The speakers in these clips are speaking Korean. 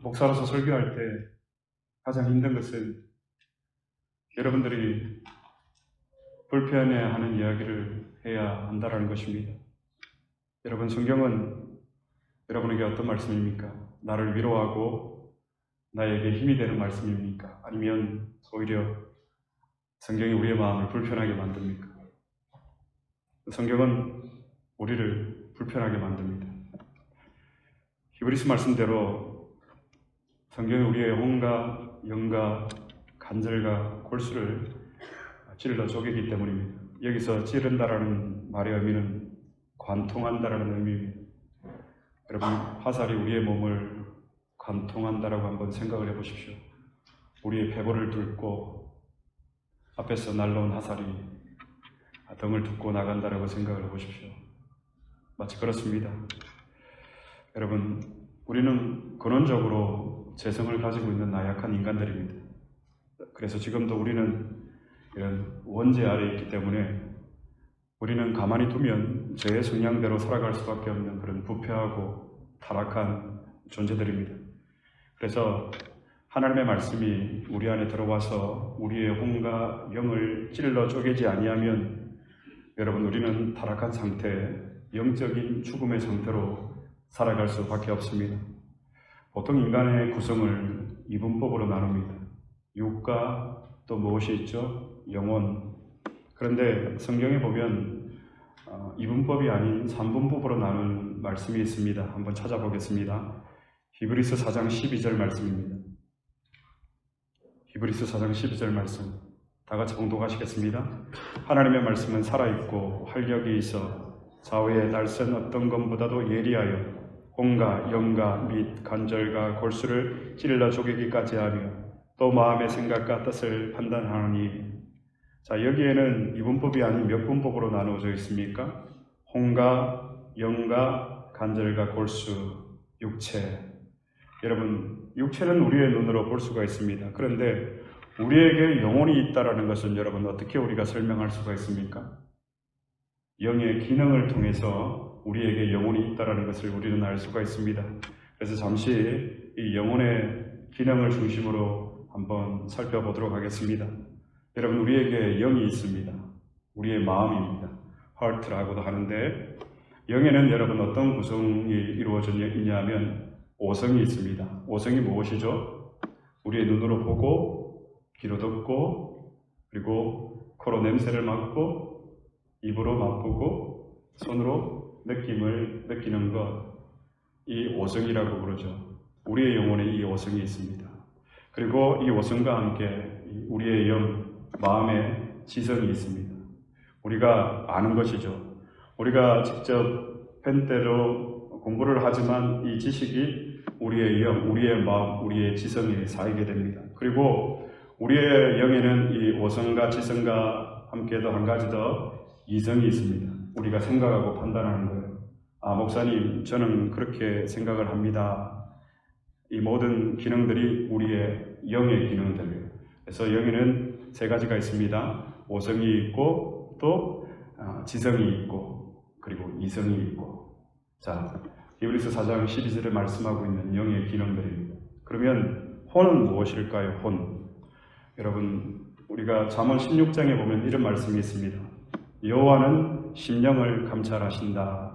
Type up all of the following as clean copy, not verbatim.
목사로서 설교할 때 가장 힘든 것은 여러분들이 불편해하는 이야기를 해야 한다는 것입니다. 여러분, 성경은 여러분에게 어떤 말씀입니까? 나를 위로하고 나에게 힘이 되는 말씀입니까? 아니면 오히려 성경이 우리의 마음을 불편하게 만듭니까? 성경은 우리를 불편하게 만듭니다. 히브리서 말씀대로 성경이 우리의 혼과 영과 간절과 골수를 찔러 쪼개기 때문입니다. 여기서 찌른다라는 말의 의미는 관통한다라는 의미입니다. 여러분, 화살이 우리의 몸을 관통한다라고 한번 생각을 해보십시오. 우리의 배부를 뚫고 앞에서 날라온 화살이 등을 뚫고 나간다라고 생각을 해보십시오. 마치 그렇습니다. 여러분, 우리는 근원적으로 재성을 가지고 있는 나약한 인간들입니다. 그래서 지금도 우리는 이런 원죄 아래에 있기 때문에 우리는 가만히 두면 죄의 성향대로 살아갈 수밖에 없는 그런 부패하고 타락한 존재들입니다. 그래서 하나님의 말씀이 우리 안에 들어와서 우리의 혼과 영을 찔러 쪼개지 아니하면 여러분, 우리는 타락한 상태, 영적인 죽음의 상태로 살아갈 수밖에 없습니다. 보통 인간의 구성을 이분법으로 나눕니다. 육과 또 무엇이 있죠? 영혼. 그런데 성경에 보면 이분법이 아닌 삼분법으로 나눈 말씀이 있습니다. 한번 찾아보겠습니다. 히브리서 4장 12절 말씀입니다. 히브리서 4장 12절 말씀. 다 같이 봉독하시겠습니다. 하나님의 말씀은 살아있고 활력이 있어 좌우의 날선 어떤 것보다도 예리하여 혼과 영과 및 간절과 골수를 찔러 쪼개기까지 하며 또 마음의 생각과 뜻을 판단하노니. 자, 여기에는 이분법이 아닌 몇 분법으로 나누어져 있습니까? 혼과 영과 간절과 골수, 육체. 여러분, 육체는 우리의 눈으로 볼 수가 있습니다. 그런데 우리에게 영혼이 있다는 것은 여러분 어떻게 우리가 설명할 수가 있습니까? 영의 기능을 통해서 우리에게 영혼이 있다는 것을 우리는 알 수가 있습니다. 그래서 잠시 이 영혼의 기능을 중심으로 한번 살펴보도록 하겠습니다. 여러분, 우리에게 영이 있습니다. 우리의 마음입니다. heart라고도 하는데, 영에는 여러분 어떤 구성이 이루어져 있냐면 오성이 있습니다. 오성이 무엇이죠? 우리의 눈으로 보고, 귀로 듣고, 그리고 코로 냄새를 맡고, 입으로 맛보고, 손으로 느낌을 느끼는 것, 이 오성이라고 부르죠. 우리의 영혼에 이 오성이 있습니다. 그리고 이 오성과 함께 우리의 영, 마음의 지성이 있습니다. 우리가 아는 것이죠. 우리가 직접 펜대로 공부를 하지만 이 지식이 우리의 영, 우리의 마음, 우리의 지성에 쌓이게 됩니다. 그리고 우리의 영에는 이 오성과 지성과 함께도 한 가지 더 이성이 있습니다. 우리가 생각하고 판단하는 거예요. 아, 목사님, 저는 그렇게 생각을 합니다. 이 모든 기능들이 우리의 영의 기능들이에요. 그래서 영에는 세 가지가 있습니다. 오성이 있고 또 지성이 있고 그리고 이성이 있고. 자, 히브리서 4장 12절에 말씀하고 있는 영의 기능들입니다. 그러면 혼은 무엇일까요? 혼. 여러분, 우리가 잠언 16장에 보면 이런 말씀이 있습니다. 여호와는 심령을 감찰하신다.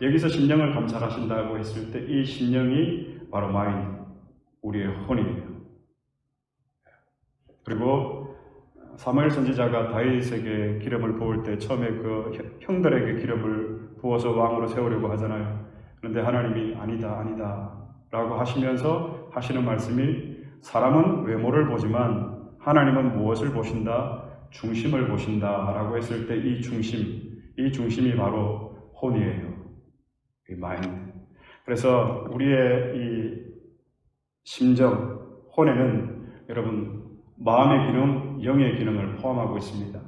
여기서 심령을 감찰하신다고 했을 때 이 심령이 바로 마인드, 우리의 혼이에요. 그리고 사무엘 선지자가 다윗에게 기름을 부을 때 처음에 그 형들에게 기름을 부어서 왕으로 세우려고 하잖아요. 그런데 하나님이 아니다 라고 하시면서 하시는 말씀이 사람은 외모를 보지만 하나님은 무엇을 보신다? 중심을 보신다 라고 했을 때 이 중심이 바로 혼이에요. 이 마인드. 그래서 우리의 이 심정, 혼에는 여러분 마음의 기능, 영의 기능을 포함하고 있습니다.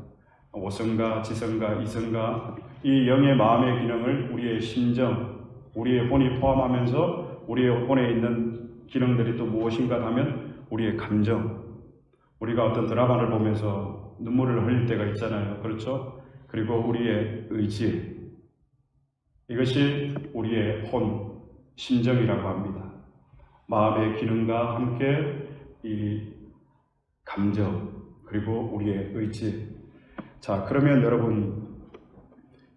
오성과 지성과 이성과 이 영의 마음의 기능을 우리의 심정, 우리의 혼이 포함하면서 우리의 혼에 있는 기능들이 또 무엇인가 하면 우리의 감정. 우리가 어떤 드라마를 보면서 눈물을 흘릴 때가 있잖아요. 그렇죠? 그리고 우리의 의지. 이것이 우리의 혼, 심정이라고 합니다. 마음의 기능과 함께 이 감정 그리고 우리의 의지. 자, 그러면 여러분,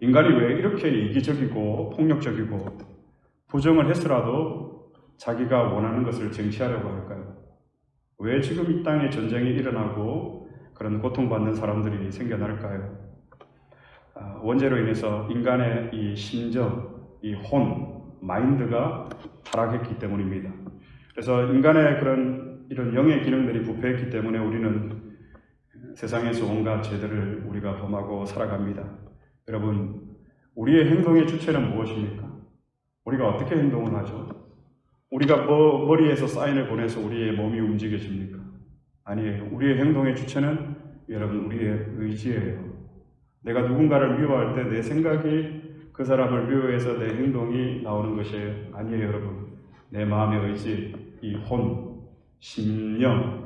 인간이 왜 이렇게 이기적이고 폭력적이고 부정을 했으라도 자기가 원하는 것을 쟁취하려고 할까요? 왜 지금 이 땅에 전쟁이 일어나고 그런 고통받는 사람들이 생겨날까요? 원죄로 인해서 인간의 이 심정, 이 혼, 마인드가 타락했기 때문입니다. 그래서 인간의 이런 영의 기능들이 부패했기 때문에 우리는 세상에서 온갖 죄들을 우리가 범하고 살아갑니다. 여러분, 우리의 행동의 주체는 무엇입니까? 우리가 어떻게 행동을 하죠? 우리가 머리에서 사인을 보내서 우리의 몸이 움직여집니까? 아니에요. 우리의 행동의 주체는 여러분, 우리의 의지예요. 내가 누군가를 미워할 때 내 생각이 그 사람을 미워해서 내 행동이 나오는 것이 아니에요, 여러분. 내 마음의 의지, 이 혼,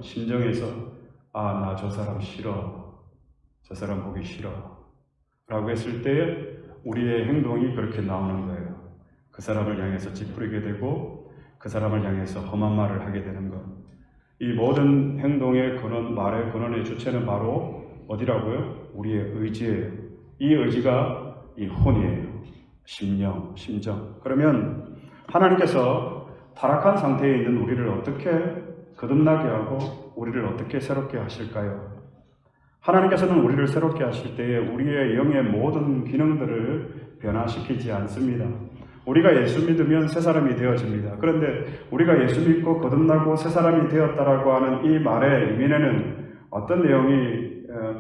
심정에서 나 저 사람 싫어. 저 사람 보기 싫어. 라고 했을 때 우리의 행동이 그렇게 나오는 거예요. 그 사람을 향해서 찌푸리게 되고 그 사람을 향해서 험한 말을 하게 되는 것. 이 모든 행동의 근원, 말의 근원의 주체는 바로 어디라고요? 우리의 의지예요. 이 의지가 이 혼이에요. 심정. 그러면 하나님께서 타락한 상태에 있는 우리를 어떻게 거듭나게 하고 우리를 어떻게 새롭게 하실까요? 하나님께서는 우리를 새롭게 하실 때에 우리의 영의 모든 기능들을 변화시키지 않습니다. 우리가 예수 믿으면 새 사람이 되어집니다. 그런데 우리가 예수 믿고 거듭나고 새 사람이 되었다라고 하는 이 말의 의미에는 어떤 내용이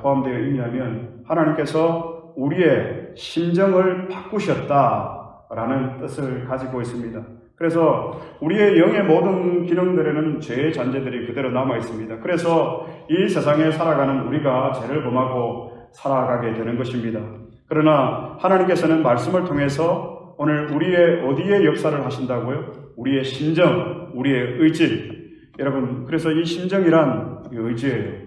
포함되어 있냐면 하나님께서 우리의 심정을 바꾸셨다라는 뜻을 가지고 있습니다. 그래서 우리의 영의 모든 기능들에는 죄의 잔재들이 그대로 남아 있습니다. 그래서 이 세상에 살아가는 우리가 죄를 범하고 살아가게 되는 것입니다. 그러나 하나님께서는 말씀을 통해서 오늘 우리의 어디에 역사를 하신다고요? 우리의 심정, 우리의 의지. 여러분, 그래서 이 심정이란 의지예요.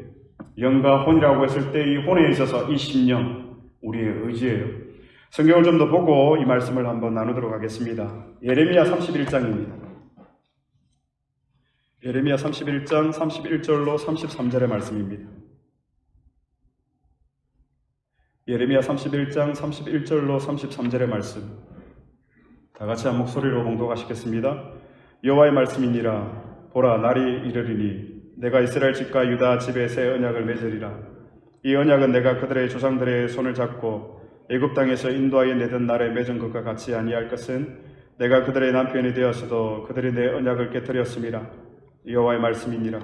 영과 혼이라고 했을 때 이 혼에 있어서 이 심령, 우리의 의지예요. 성경을 좀 더 보고 이 말씀을 한번 나누도록 하겠습니다. 예레미야 31장입니다. 예레미야 31장 31절로 33절의 말씀입니다. 예레미야 31장 31절로 33절의 말씀. 다 같이 한 목소리로 봉독하시겠습니다. 여호와의 말씀이니라. 보라, 날이 이르리니 내가 이스라엘 집과 유다 집에 새 언약을 맺으리라. 이 언약은 내가 그들의 조상들의 손을 잡고 애굽 땅에서 인도하여 내던 날에 맺은 것과 같이 아니할 것은 내가 그들의 남편이 되었어도 그들이 내 언약을 깨뜨렸음이라. 여호와의 말씀이니라.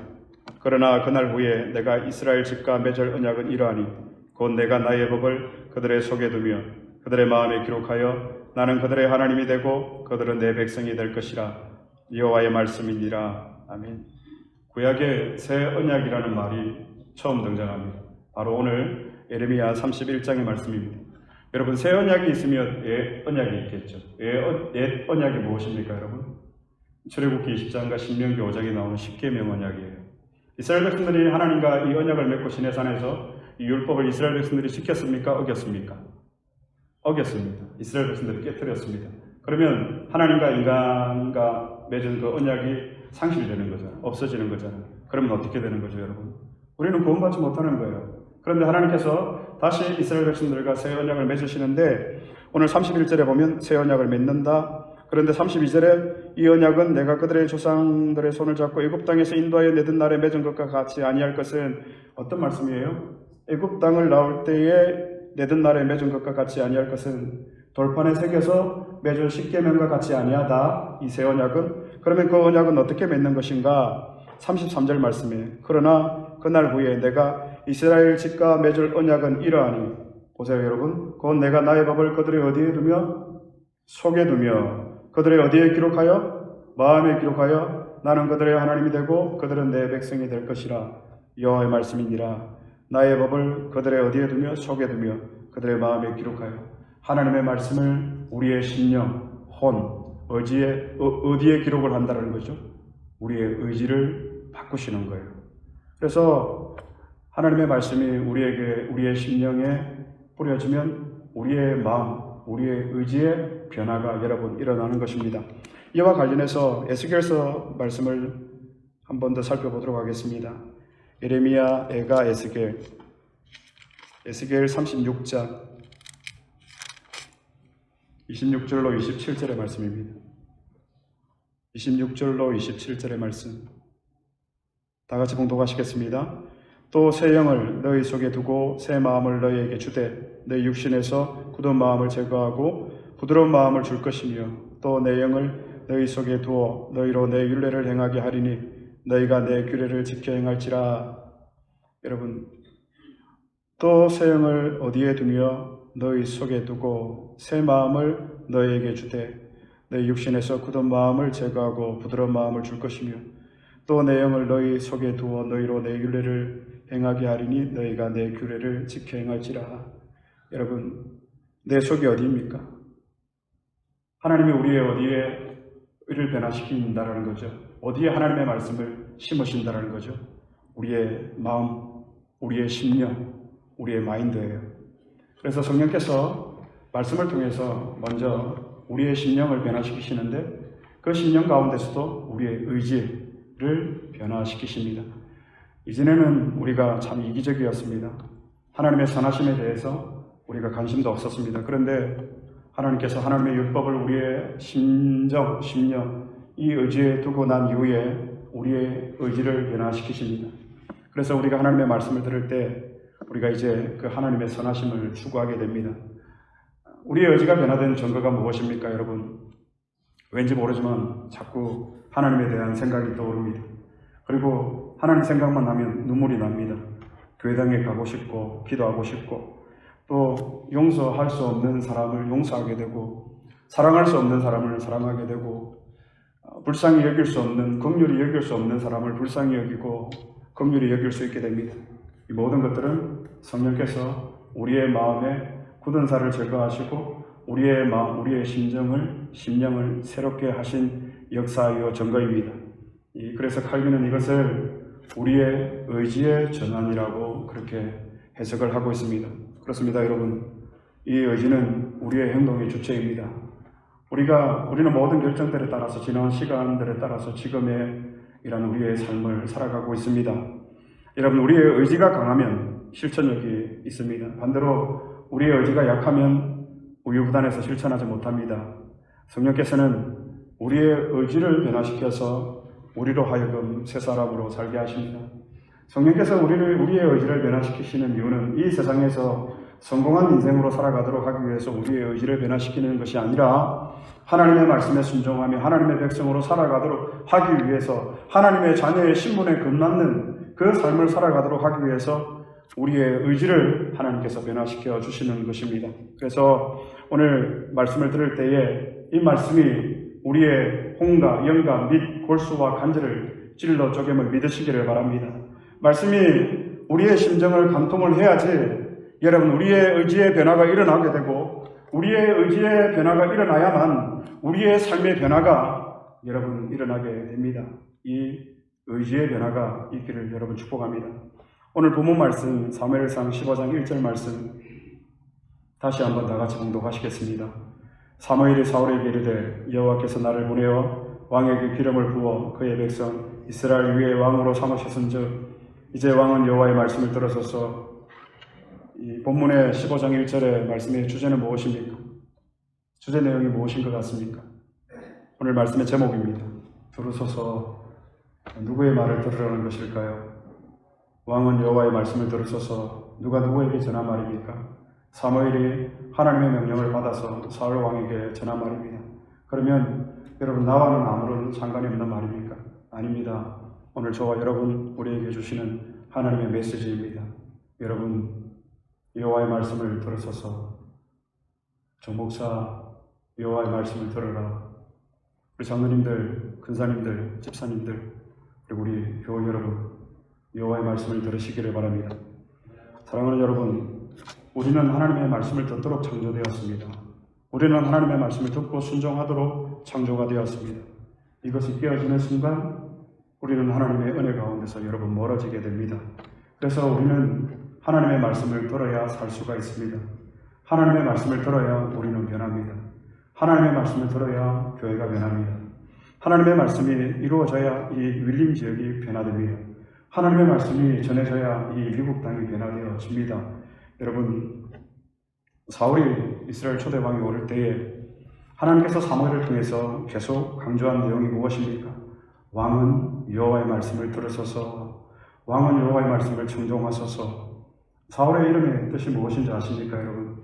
그러나 그날 후에 내가 이스라엘 집과 맺을 언약은 이러하니 곧 내가 나의 법을 그들의 속에 두며 그들의 마음에 기록하여 나는 그들의 하나님이 되고 그들은 내 백성이 될 것이라. 여호와의 말씀이니라. 아멘. 구약의 새 언약이라는 말이 처음 등장합니다. 바로 오늘 예레미야 31장의 말씀입니다. 여러분, 새 언약이 있으면 옛 언약이 있겠죠. 옛 언약이 무엇입니까, 여러분? 출애굽기 20장과 신명기 5장에 나오는 십계명 언약이에요. 이스라엘 백성들이 하나님과 이 언약을 맺고 시내산에서 이 율법을 이스라엘 백성들이 지켰습니까? 어겼습니까? 어겼습니다. 이스라엘 백성들이 깨뜨렸습니다. 그러면 하나님과 인간과 맺은 그 언약이 상실되는 거잖아요. 없어지는 거잖아요. 그러면 어떻게 되는 거죠, 여러분? 우리는 구원받지 못하는 거예요. 그런데 하나님께서 다시 이스라엘 백성들과 새 언약을 맺으시는데 오늘 31절에 보면 새 언약을 맺는다. 그런데 32절에 이 언약은 내가 그들의 조상들의 손을 잡고 애굽 땅에서 인도하여 내던 날에 맺은 것과 같이 아니할 것은 어떤 말씀이에요? 애굽 땅을 나올 때에 내던 날에 맺은 것과 같이 아니할 것은 돌판에 새겨서 맺은 십계명과 같이 아니하다. 이 새 언약은. 그러면 그 언약은 어떻게 맺는 것인가? 33절 말씀에 그러나 그날 후에 내가 이스라엘 집과 맺을 언약은 이러하니. 보세요, 여러분. 곧 내가 나의 법을 그들의 어디에 두며 속에 두며 그들의 어디에 기록하여 마음에 기록하여 나는 그들의 하나님이 되고 그들은 내 백성이 될 것이라. 여호와의 말씀이니라. 나의 법을 그들의 어디에 두며 속에 두며 그들의 마음에 기록하여. 하나님의 말씀을 우리의 심령, 혼, 의지에 어디에 기록을 한다는 거죠? 우리의 의지를 바꾸시는 거예요. 그래서 하나님의 말씀이 우리에게, 우리의 심령에 뿌려지면 우리의 마음, 우리의 의지의 변화가 여러분 일어나는 것입니다. 이와 관련해서 에스겔서 말씀을 한 번 더 살펴보도록 하겠습니다. 예레미야, 에가, 에스겔 36장 26절로 27절의 말씀입니다. 26절로 27절의 말씀 다 같이 봉독하시겠습니다. 또 새 영을 너희 속에 두고 새 마음을 너희에게 주되 너희 육신에서 굳은 마음을 제거하고 부드러운 마음을 줄 것이며 또 내 영을 너희 속에 두어 너희로 내 율례를 행하게 하리니 너희가 내 규례를 지켜 행할지라. 여러분, 또 새 영을 어디에 두며 너희 속에 두고 새 마음을 너희에게 주되 너희 육신에서 굳은 마음을 제거하고 부드러운 마음을 줄 것이며 또 내 영을 너희 속에 두어 너희로 내 율례를 행하게 하리니 너희가 내 규례를 지켜 행할지라. 여러분, 내 속이 어디입니까? 하나님이 우리의 어디에 의를 변화시킨다라는 거죠. 어디에 하나님의 말씀을 심으신다라는 거죠. 우리의 마음, 우리의 심령, 우리의 마인드예요. 그래서 성령께서 말씀을 통해서 먼저 우리의 심령을 변화시키시는데 그 심령 가운데서도 우리의 의지를 변화시키십니다. 이전에는 우리가 참 이기적이었습니다. 하나님의 선하심에 대해서 우리가 관심도 없었습니다. 그런데 하나님께서 하나님의 율법을 우리의 심령, 이 의지에 두고 난 이후에 우리의 의지를 변화시키십니다. 그래서 우리가 하나님의 말씀을 들을 때 우리가 이제 그 하나님의 선하심을 추구하게 됩니다. 우리의 의지가 변화된 증거가 무엇입니까, 여러분? 왠지 모르지만 자꾸 하나님에 대한 생각이 떠오릅니다. 그리고 하나님 생각만 나면 눈물이 납니다. 교회당에 가고 싶고 기도하고 싶고 또 용서할 수 없는 사람을 용서하게 되고 사랑할 수 없는 사람을 사랑하게 되고 불쌍히 여길 수 없는, 긍휼히 여길 수 없는 사람을 불쌍히 여기고 긍휼히 여길 수 있게 됩니다. 이 모든 것들은 성령께서 우리의 마음에 굳은 살을 제거하시고 우리의 마음, 우리의 심령을 새롭게 하신 역사이요 증거입니다. 그래서 칼빈은 이것을 우리의 의지의 전환이라고 그렇게 해석을 하고 있습니다. 그렇습니다, 여러분. 이 의지는 우리의 행동의 주체입니다. 우리는 모든 결정들에 따라서 지난 시간들에 따라서 지금의 이런 우리의 삶을 살아가고 있습니다. 여러분, 우리의 의지가 강하면 실천력이 있습니다. 반대로 우리의 의지가 약하면 우유부단해서 실천하지 못합니다. 성령께서는 우리의 의지를 변화시켜서 우리로 하여금 새 사람으로 살게 하십니다. 성령께서 우리의 의지를 변화시키시는 이유는 이 세상에서 성공한 인생으로 살아가도록 하기 위해서 우리의 의지를 변화시키는 것이 아니라 하나님의 말씀에 순종하며 하나님의 백성으로 살아가도록 하기 위해서 하나님의 자녀의 신분에 걸맞는 그 삶을 살아가도록 하기 위해서 우리의 의지를 하나님께서 변화시켜 주시는 것입니다. 그래서 오늘 말씀을 들을 때에 이 말씀이 우리의 홍과 영과 및 골수와 간절을 찔러 쪼개을 믿으시기를 바랍니다. 말씀이 우리의 심정을 관통을 해야지 여러분, 우리의 의지의 변화가 일어나게 되고 우리의 의지의 변화가 일어나야만 우리의 삶의 변화가 여러분 일어나게 됩니다. 이 의지의 변화가 있기를 여러분 축복합니다. 오늘 본문 말씀 사무엘상 15장 1절 말씀 다시 한번 다 같이 봉독하시겠습니다. 사무엘이 사울에게 이르되 여호와께서 나를 보내어 왕에게 기름을 부어 그의 백성 이스라엘 위에 왕으로 삼으셨은즉 이제 왕은 여호와의 말씀을 들어서서 이 본문의 15장 1절의 말씀의 주제는 무엇입니까? 주제 내용이 무엇인 것 같습니까? 오늘 말씀의 제목입니다. 들으소서. 누구의 말을 들으라는 것일까요? 왕은 여호와의 말씀을 들으소서. 누가 누구에게 전한 말입니까? 사무엘이 하나님의 명령을 받아서 사울 왕에게 전한 말입니다. 그러면 여러분, 나와는 아무런 상관이 없는 말입니까? 아닙니다. 오늘 저와 여러분, 우리에게 주시는 하나님의 메시지입니다. 여러분, 여호와의 말씀을 들으소서. 정목사, 여호와의 말씀을 들으라. 우리 장로님들, 근사님들, 집사님들, 그리고 우리 교우 여러분, 여호와의 말씀을 들으시기를 바랍니다. 사랑하는 여러분, 우리는 하나님의 말씀을 듣도록 창조되었습니다. 우리는 하나님의 말씀을 듣고 순종하도록 창조가 되었습니다. 이것이 깨어지는 순간 우리는 하나님의 은혜 가운데서 여러분 멀어지게 됩니다. 그래서 우리는 하나님의 말씀을 들어야 살 수가 있습니다. 하나님의 말씀을 들어야 우리는 변합니다. 하나님의 말씀을 들어야 교회가 변합니다. 하나님의 말씀이 이루어져야 이 윌림 지역이 변화됩니다. 하나님의 말씀이 전해져야 이 미국 땅이 변화되어집니다. 여러분, 사울이 이스라엘 초대 왕이 오를 때에 하나님께서 사무엘을 통해서 계속 강조한 내용이 무엇입니까? 왕은 여호와의 말씀을 들으소서, 왕은 여호와의 말씀을 청종하소서. 사울의 이름의 뜻이 무엇인지 아십니까, 여러분?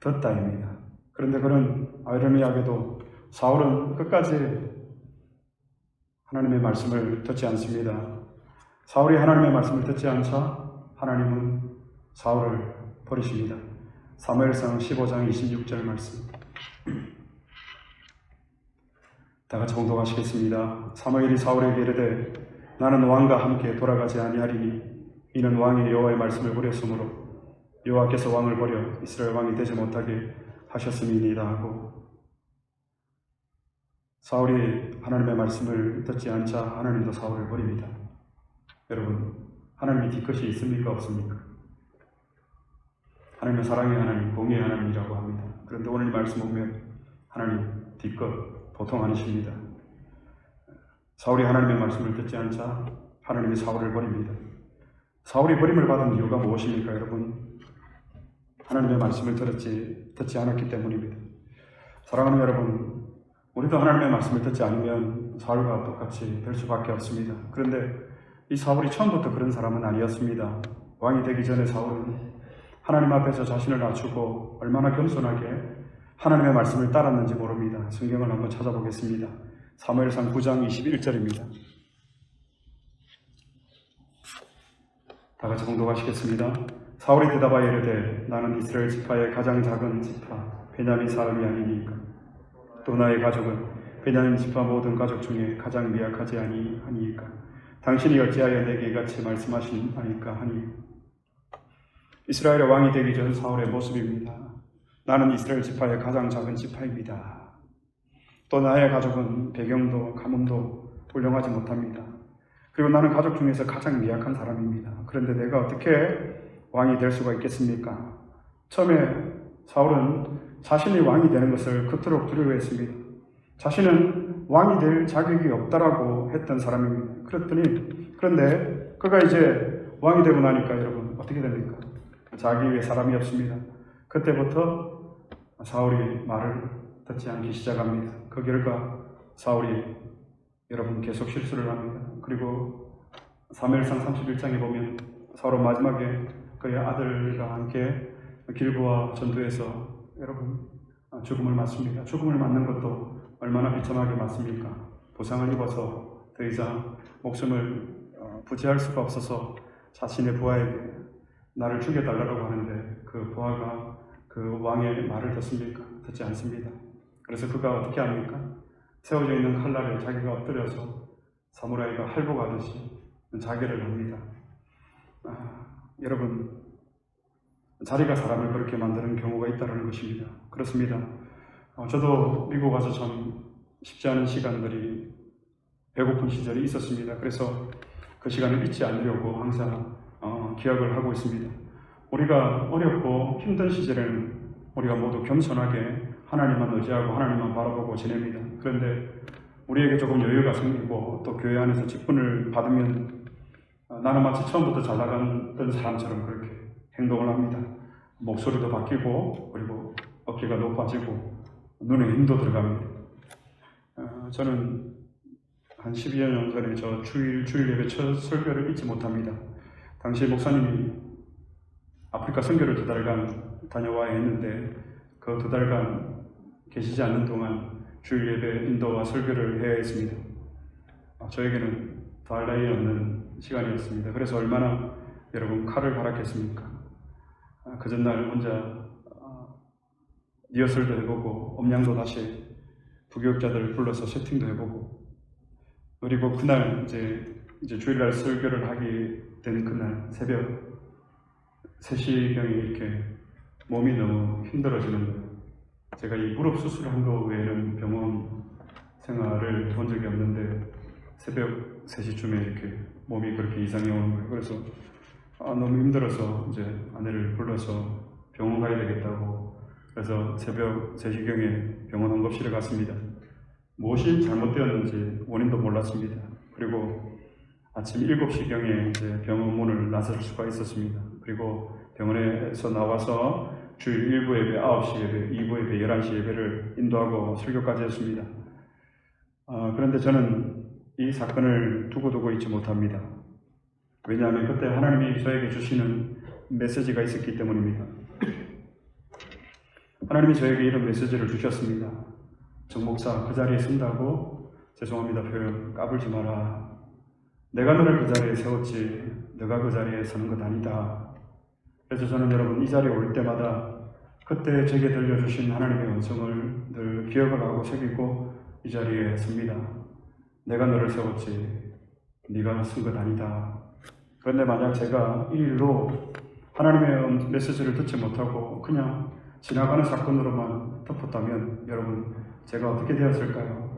듣다입니다. 그런데 그런 아이러니하게도 사울은 끝까지 하나님의 말씀을 듣지 않습니다. 사울이 하나님의 말씀을 듣지 않자 하나님은 사울을 버리십니다. 사무엘상 15장 26절 말씀. 다 같이 봉독하시겠습니다. 사무엘이 사울에게 이르되 나는 왕과 함께 돌아가지 아니하리니 이는 왕이 여호와의 말씀을 버렸으므로 여호와께서 왕을 버려 이스라엘 왕이 되지 못하게 하셨음이니이다 하고, 사울이 하나님의 말씀을 듣지 않자 하나님도 사울을 버립니다. 여러분, 하나님이 뒤끝이 있습니까? 없습니까? 하나님은 사랑의 하나님, 공의의 하나님이라고 합니다. 그런데 오늘 이 말씀 보면 하나님 뒤끝 보통 아니십니다. 사울이 하나님의 말씀을 듣지 않자 하나님이 사울을 버립니다. 사울이 버림을 받은 이유가 무엇입니까, 여러분? 하나님의 말씀을 듣지 않았기 때문입니다. 사랑하는 여러분, 우리도 하나님의 말씀을 듣지 않으면 사울과 똑같이 될 수밖에 없습니다. 그런데 이 사울이 처음부터 그런 사람은 아니었습니다. 왕이 되기 전에 사울은 하나님 앞에서 자신을 낮추고 얼마나 겸손하게 하나님의 말씀을 따랐는지 모릅니다. 성경을 한번 찾아보겠습니다. 사무엘상 9장 21절입니다. 다 같이 봉독하시겠습니다. 사울이 대답하여 이르되 나는 이스라엘 지파의 가장 작은 지파 베냐민 사람이 아니니까 또 나의 가족은 베냐민 지파 모든 가족 중에 가장 미약하지 아니하니까 당신이 어찌하여 내게 이같이 말씀하시나이까 하니, 이스라엘의 왕이 되기 전 사울의 모습입니다. 나는 이스라엘 지파의 가장 작은 지파입니다. 또 나의 가족은 배경도 가문도 훌륭하지 못합니다. 그리고 나는 가족 중에서 가장 미약한 사람입니다. 그런데 내가 어떻게 왕이 될 수가 있겠습니까? 처음에 사울은 자신이 왕이 되는 것을 그토록 두려워했습니다. 자신은 왕이 될 자격이 없다라고 했던 사람입니다. 그런데 그가 이제 왕이 되고 나니까 여러분 어떻게 됩니까? 자기 위에 사람이 없습니다. 그때부터 사울이 말을 듣지 않기 시작합니다. 그 결과 사울이 여러분 계속 실수를 합니다. 그리고 사무엘상 31장에 보면 사울은 마지막에 그의 아들과 함께 길보아 전투에서 여러분 죽음을 맞습니다. 죽음을 맞는 것도 얼마나 비참하게 맞습니까? 부상을 입어서 더 이상 목숨을 부지할 수가 없어서 자신의 부하에게 나를 죽여달라고 하는데 그 부하가 그 왕의 말을 듣습니까? 듣지 않습니다. 그래서 그가 어떻게 합니까? 세워져 있는 칼날에 자기가 엎드려서 사무라이가 할복하듯이 자결을 합니다. 여러분, 자리가 사람을 그렇게 만드는 경우가 있다는 것입니다. 그렇습니다. 저도 미국 와서 참 쉽지 않은 시간들이, 배고픈 시절이 있었습니다. 그래서 그 시간을 잊지 않으려고 항상 기억을 하고 있습니다. 우리가 어렵고 힘든 시절에는 우리가 모두 겸손하게 하나님만 의지하고 하나님만 바라보고 지냅니다. 그런데 우리에게 조금 여유가 생기고 또 교회 안에서 직분을 받으면 나는 마치 처음부터 잘 나갔던 사람처럼 그렇게 행동을 합니다. 목소리도 바뀌고 그리고 어깨가 높아지고 눈에 힘도 들어갑니다. 저는 한 12여 년 전에 저 주일 예배 첫 설교를 잊지 못합니다. 당시 목사님이 아프리카 선교를 2달간 다녀와야 했는데 그 2달간 계시지 않는 동안 주일 예배 인도와 설교를 해야 했습니다. 저에게는 더할 나위 없는 시간이었습니다. 그래서 얼마나 여러분 칼을 갈았겠습니까? 그 전날 혼자 리허설도 해보고 음량도 다시 부교육자들을 불러서 세팅도 해보고, 그리고 그날 이제 주일날 설교를 하게 된 그날 새벽 3시경에 이렇게 몸이 너무 힘들어지는 거예요. 제가 이 무릎 수술한 거 외에는 병원 생활을 해본 적이 없는데 새벽 3시쯤에 이렇게 몸이 그렇게 이상이 오는 거예요. 그래서 너무 힘들어서 이제 아내를 불러서 병원 가야 되겠다고, 그래서 새벽 3시경에 병원 응급실에 갔습니다. 무엇이 잘못되었는지 원인도 몰랐습니다. 그리고 아침 7시경에 이제 병원 문을 나설 수가 있었습니다. 그리고 병원에서 나와서 주일 1부 예배, 9시 예배, 2부 예배, 11시 예배를 인도하고 설교까지 했습니다. 그런데 저는 이 사건을 두고두고 잊지 못합니다. 왜냐하면 그때 하나님이 저에게 주시는 메시지가 있었기 때문입니다. 하나님이 저에게 이런 메시지를 주셨습니다. 정 목사, 그 자리에 쓴다고, 죄송합니다 표현, 까불지 마라. 내가 너를 그 자리에 세웠지 너가 그 자리에 서는 것 아니다. 그래서 저는 여러분 이 자리에 올 때마다 그때 제게 들려주신 하나님의 음성을 늘 기억을 하고 새기고 이 자리에 섭니다. 내가 너를 세웠지 네가 쓴 것 아니다. 그런데 만약 제가 이 일로 하나님의 메시지를 듣지 못하고 그냥 지나가는 사건으로만 덮었다면 여러분 제가 어떻게 되었을까요?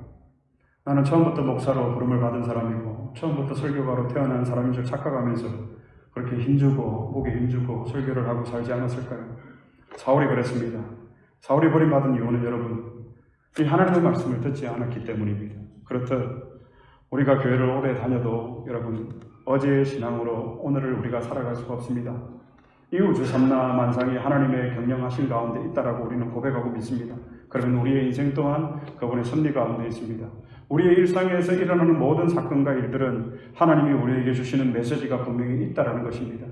나는 처음부터 목사로 부름을 받은 사람이고 처음부터 설교가로 태어난 사람인 줄 착각하면서 그렇게 힘주고 목에 힘주고 설교를 하고 살지 않았을까요? 사울이 그랬습니다. 사울이 버림받은 이유는 여러분 이 하나님의 말씀을 듣지 않았기 때문입니다. 그렇듯 우리가 교회를 오래 다녀도 여러분 어제의 신앙으로 오늘을 우리가 살아갈 수가 없습니다. 이 우주 삼라 만상이 하나님의 경영하신 가운데 있다라고 우리는 고백하고 믿습니다. 그러면 우리의 인생 또한 그분의 섭리 가운데 있습니다. 우리의 일상에서 일어나는 모든 사건과 일들은 하나님이 우리에게 주시는 메시지가 분명히 있다라는 것입니다.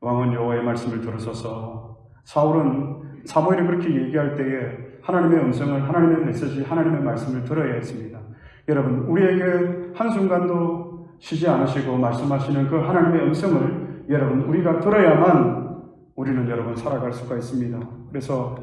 왕은 여호와의 말씀을 들으소서. 사울은 사무엘이 그렇게 얘기할 때에 하나님의 음성을, 하나님의 메시지, 하나님의 말씀을 들어야 했습니다. 여러분 우리에게 한순간도 쉬지 않으시고 말씀하시는 그 하나님의 음성을 여러분 우리가 들어야만 우리는 여러분 살아갈 수가 있습니다. 그래서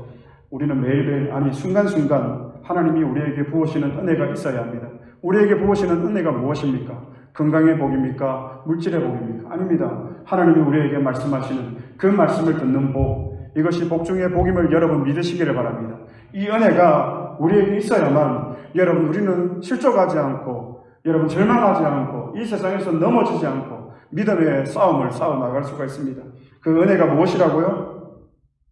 우리는 매일매일 아니 순간순간 하나님이 우리에게 부으시는 은혜가 있어야 합니다. 우리에게 부으시는 은혜가 무엇입니까? 건강의 복입니까? 물질의 복입니까? 아닙니다. 하나님이 우리에게 말씀하시는 그 말씀을 듣는 복, 이것이 복 중에 복임을 여러분 믿으시기를 바랍니다. 이 은혜가 우리에게 있어야만 여러분 우리는 실족하지 않고 여러분 절망하지 않고 이 세상에서 넘어지지 않고 믿음의 싸움을 싸워 나갈 수가 있습니다. 그 은혜가 무엇이라고요?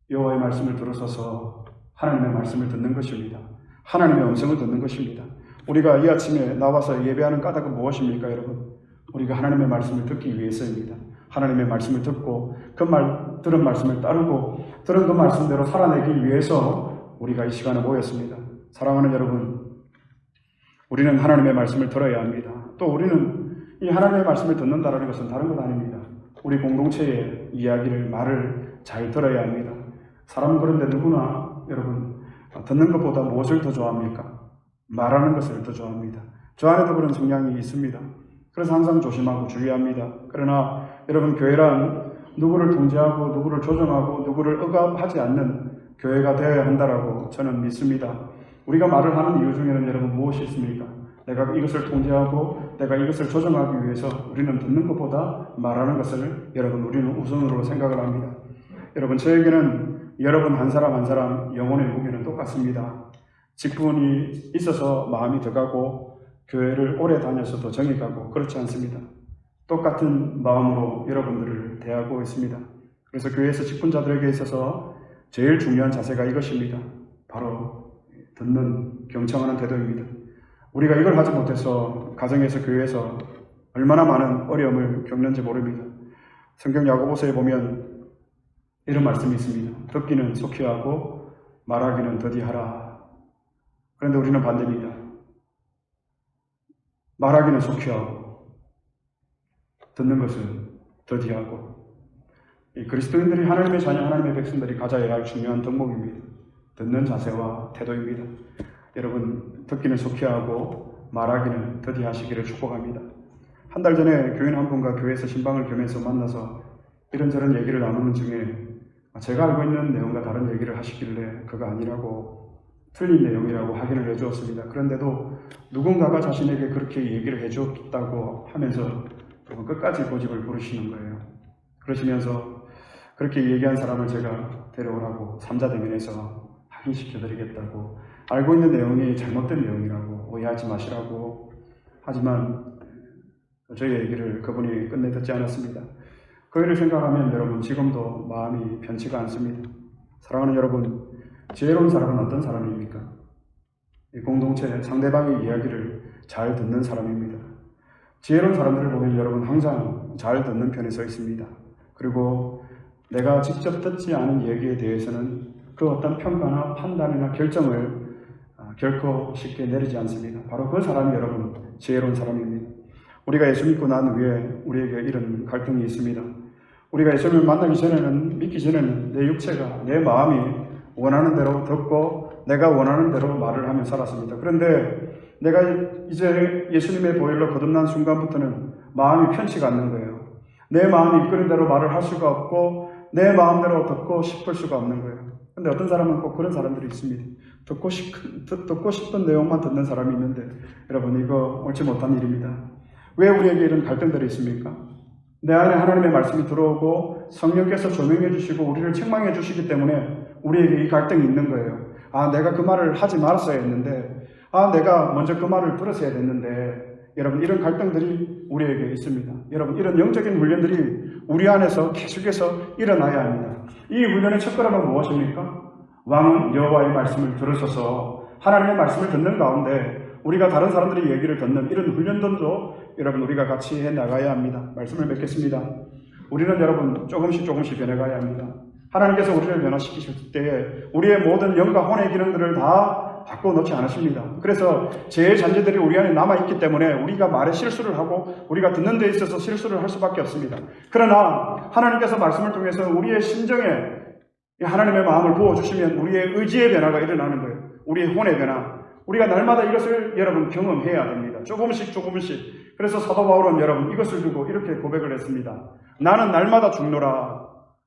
여호와의 말씀을 들어서서 하나님의 말씀을 듣는 것입니다. 하나님의 음성을 듣는 것입니다. 우리가 이 아침에 나와서 예배하는 까닭은 무엇입니까 여러분? 우리가 하나님의 말씀을 듣기 위해서입니다. 하나님의 말씀을 듣고 들은 말씀을 따르고 들은 그 말씀대로 살아내기 위해서 우리가 이 시간에 모였습니다. 사랑하는 여러분, 우리는 하나님의 말씀을 들어야 합니다. 또 우리는 이 하나님의 말씀을 듣는다는 것은 다른 것 아닙니다. 우리 공동체의 이야기를, 말을 잘 들어야 합니다. 사람은 그런데 누구나 여러분 듣는 것보다 무엇을 더 좋아합니까? 말하는 것을 더 좋아합니다. 저 안에도 그런 성향이 있습니다. 그래서 항상 조심하고 주의합니다. 그러나 여러분 교회란 누구를 통제하고 누구를 조정하고 누구를 억압하지 않는 교회가 되어야 한다라고 저는 믿습니다. 우리가 말을 하는 이유 중에는 여러분 무엇이 있습니까? 내가 이것을 통제하고 내가 이것을 조정하기 위해서 우리는 듣는 것보다 말하는 것을 여러분 우리는 우선으로 생각을 합니다. 여러분 저에게는 여러분 한 사람 한 사람 영혼의 무게는 똑같습니다. 직분이 있어서 마음이 더 가고 교회를 오래 다녀서도 정이 가고 그렇지 않습니다. 똑같은 마음으로 여러분들을 대하고 있습니다. 그래서 교회에서 직분자들에게 있어서 제일 중요한 자세가 이것입니다. 바로 듣는, 경청하는 태도입니다. 우리가 이걸 하지 못해서 가정에서 교회에서 얼마나 많은 어려움을 겪는지 모릅니다. 성경 야고보서에 보면 이런 말씀이 있습니다. 듣기는 속히 하고 말하기는 더디하라. 그런데 우리는 반대입니다. 말하기는 속히 하고 듣는 것은 더디하고. 이 그리스도인들이 하나님의 자녀, 하나님의 백성들이 가져야 할 중요한 덕목입니다. 듣는 자세와 태도입니다. 여러분 듣기는 속히 하고 말하기는 더디하시기를 축복합니다. 한 달 전에 교인 한 분과 교회에서 신방을 겸해서 만나서 이런저런 얘기를 나누는 중에 제가 알고 있는 내용과 다른 얘기를 하시길래 그거 아니라고 틀린 내용이라고 확인을 해주었습니다. 그런데도 누군가가 자신에게 그렇게 얘기를 해주었다고 하면서 끝까지 고집을 부르시는 거예요. 그러시면서 그렇게 얘기한 사람을 제가 데려오라고 삼자대면에서 확인시켜드리겠다고, 알고 있는 내용이 잘못된 내용이라고, 오해하지 마시라고. 하지만 저희 얘기를 그분이 끝내 듣지 않았습니다. 그 일을 생각하면 여러분 지금도 마음이 편치가 않습니다. 사랑하는 여러분, 지혜로운 사람은 어떤 사람입니까? 이 공동체 상대방의 이야기를 잘 듣는 사람입니다. 지혜로운 사람들을 보면 여러분 항상 잘 듣는 편에 서 있습니다. 그리고 내가 직접 듣지 않은 얘기에 대해서는 그 어떤 평가나 판단이나 결정을 결코 쉽게 내리지 않습니다. 바로 그 사람이 여러분 지혜로운 사람입니다. 우리가 예수 믿고 난 후에 우리에게 이런 갈등이 있습니다. 우리가 예수님을 만나기 전에는, 믿기 전에는 내 육체가, 내 마음이 원하는 대로 듣고 내가 원하는 대로 말을 하며 살았습니다. 그런데 내가 이제 예수님의 보혈로 거듭난 순간부터는 마음이 편치가 않는 거예요. 내 마음이 이끄는 대로 말을 할 수가 없고 내 마음대로 듣고 싶을 수가 없는 거예요. 근데 어떤 사람은 꼭 그런 사람들이 있습니다. 듣고 싶은 내용만 듣는 사람이 있는데 여러분 이거 옳지 못한 일입니다. 왜 우리에게 이런 갈등들이 있습니까? 내 안에 하나님의 말씀이 들어오고 성령께서 조명해 주시고 우리를 책망해 주시기 때문에 우리에게 이 갈등이 있는 거예요. 내가 그 말을 하지 말았어야 했는데, 내가 먼저 그 말을 들었어야 됐는데, 여러분 이런 갈등들이 우리에게 있습니다. 여러분 이런 영적인 훈련들이 우리 안에서 계속해서 일어나야 합니다. 이 훈련의 첫걸음은 무엇입니까? 왕은 여호와의 말씀을 들으셔서 하나님의 말씀을 듣는 가운데 우리가 다른 사람들의 얘기를 듣는 이런 훈련들도 여러분 우리가 같이 해나가야 합니다. 말씀을 맺겠습니다. 우리는 여러분 조금씩 변해가야 합니다. 하나님께서 우리를 변화시키실 때에 우리의 모든 영과 혼의 기능들을 다 바꿔놓지 않으십니다. 그래서 제 잔재들이 우리 안에 남아있기 때문에 우리가 말에 실수를 하고 우리가 듣는 데 있어서 실수를 할 수밖에 없습니다. 그러나 하나님께서 말씀을 통해서 우리의 심정에 하나님의 마음을 부어주시면 우리의 의지의 변화가 일어나는 거예요. 우리의 혼의 변화. 우리가 날마다 이것을 여러분 경험해야 됩니다. 조금씩. 그래서 사도 바울은 여러분 이것을 두고 이렇게 고백을 했습니다. 나는 날마다 죽노라.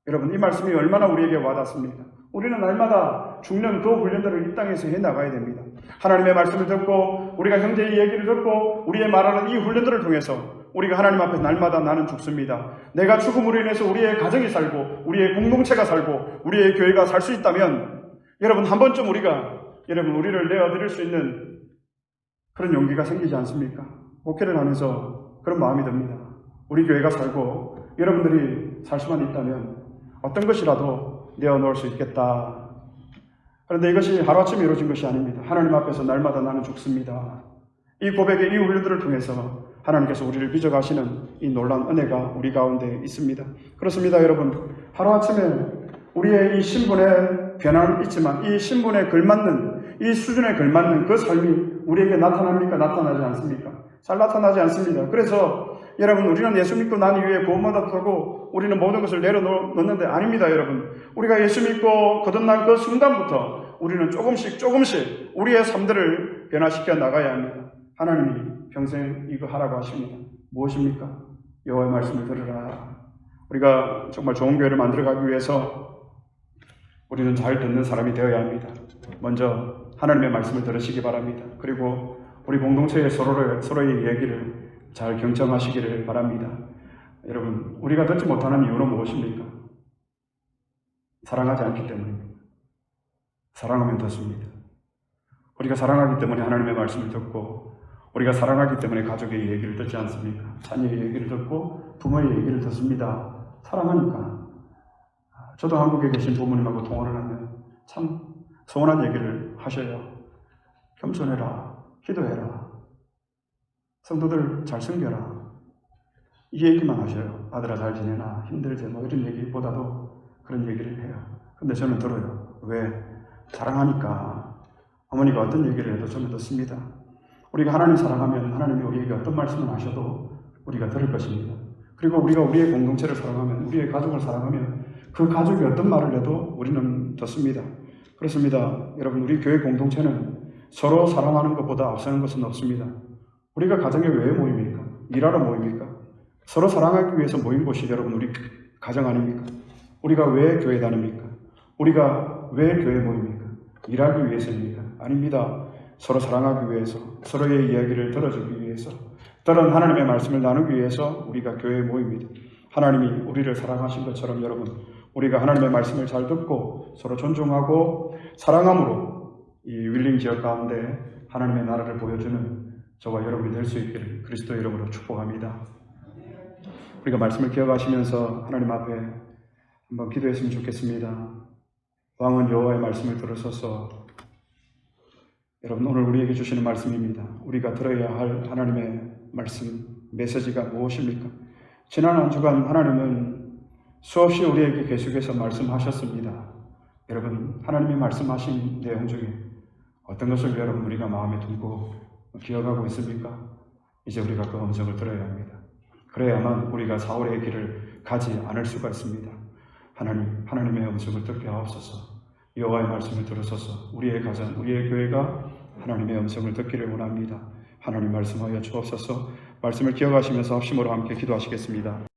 여러분 이 말씀이 얼마나 우리에게 와닿습니까? 우리는 날마다 죽는 그 훈련들을 이 땅에서 해나가야 됩니다. 하나님의 말씀을 듣고 우리가 형제의 얘기를 듣고 우리의 말하는 이 훈련들을 통해서 우리가 하나님 앞에 날마다 나는 죽습니다. 내가 죽음으로 인해서 우리의 가정이 살고 우리의 공동체가 살고 우리의 교회가 살 수 있다면 여러분 한 번쯤 우리를 내어드릴 수 있는 그런 용기가 생기지 않습니까? 목회를 하면서 그런 마음이 듭니다. 우리 교회가 살고 여러분들이 살 수만 있다면 어떤 것이라도 내어놓을 수 있겠다. 그런데 이것이 하루아침에 이루어진 것이 아닙니다. 하나님 앞에서 날마다 나는 죽습니다. 이 고백의 이 훈련들을 통해서 하나님께서 우리를 빚어가시는 이 놀라운 은혜가 우리 가운데 있습니다. 그렇습니다, 여러분. 하루아침에 우리의 이 신분에 변화는 있지만 이 신분에 걸맞는, 이 수준에 걸맞는 그 삶이 우리에게 나타납니까? 나타나지 않습니까? 잘 나타나지 않습니다. 그래서 여러분 우리는 예수 믿고 난 이후에 구원받았다고 우리는 모든 것을 내려놓는데 아닙니다, 여러분. 우리가 예수 믿고 거듭난 그 순간부터 우리는 조금씩 우리의 삶들을 변화시켜 나가야 합니다. 하나님이 평생 이거 하라고 하십니다. 무엇입니까? 여호와의 말씀을 들으라. 우리가 정말 좋은 교회를 만들어가기 위해서 우리는 잘 듣는 사람이 되어야 합니다. 먼저 하나님의 말씀을 들으시기 바랍니다. 그리고 우리 공동체의 서로의 얘기를 잘 경청하시기를 바랍니다. 여러분, 우리가 듣지 못하는 이유는 무엇입니까? 사랑하지 않기 때문입니다. 사랑하면 듣습니다. 우리가 사랑하기 때문에 하나님의 말씀을 듣고 우리가 사랑하기 때문에 가족의 얘기를 듣지 않습니까? 자녀의 얘기를 듣고 부모의 얘기를 듣습니다. 사랑하니까. 저도 한국에 계신 부모님하고 통화를 하면 참 서운한 얘기를 하셔요. 겸손해라. 기도해라. 성도들 잘 섬겨라. 이 얘기만 하셔요. 아들아 잘 지내나? 힘들지? 이런 얘기보다도 그런 얘기를 해요. 근데 저는 들어요. 왜? 사랑하니까. 어머니가 어떤 얘기를 해도 저는 듣습니다. 우리가 하나님 사랑하면 하나님이 우리에게 어떤 말씀을 하셔도 우리가 들을 것입니다. 그리고 우리가 우리의 공동체를 사랑하면, 우리의 가족을 사랑하면 그 가족이 어떤 말을 해도 우리는 듣습니다. 그렇습니다. 여러분, 우리 교회 공동체는 서로 사랑하는 것보다 앞서는 것은 없습니다. 우리가 가정에 왜 모입니까? 일하러 모입니까? 서로 사랑하기 위해서 모인 곳이 여러분 우리 가정 아닙니까? 우리가 왜 교회 다닙니까? 우리가 왜 교회 모입니까? 일하기 위해서입니까? 아닙니다. 서로 사랑하기 위해서, 서로의 이야기를 들어주기 위해서, 또는 하나님의 말씀을 나누기 위해서 우리가 교회에 모입니다. 하나님이 우리를 사랑하신 것처럼 여러분, 우리가 하나님의 말씀을 잘 듣고 서로 존중하고 사랑함으로 이 윌링 지역 가운데 하나님의 나라를 보여주는 저와 여러분이 될 수 있기를 그리스도 이름으로 축복합니다. 우리가 말씀을 기억하시면서 하나님 앞에 한번 기도했으면 좋겠습니다. 왕은 여호와의 말씀을 들으소서. 여러분, 오늘 우리에게 주시는 말씀입니다. 우리가 들어야 할 하나님의 말씀, 메시지가 무엇입니까? 지난 한 주간 하나님은 수없이 우리에게 계속해서 말씀하셨습니다. 여러분, 하나님이 말씀하신 내용 중에 어떤 것을 여러분 우리가 마음에 두고 기억하고 있습니까? 이제 우리가 그 음성을 들어야 합니다. 그래야만 우리가 사울의 길을 가지 않을 수가 있습니다. 하나님의 음성을 듣게 하옵소서. 여호와의 말씀을 들으소서. 우리의 가정, 우리의 교회가 하나님의 음성을 듣기를 원합니다. 하나님 말씀하여 주옵소서. 말씀을 기억하시면서 합심으로 함께 기도하시겠습니다.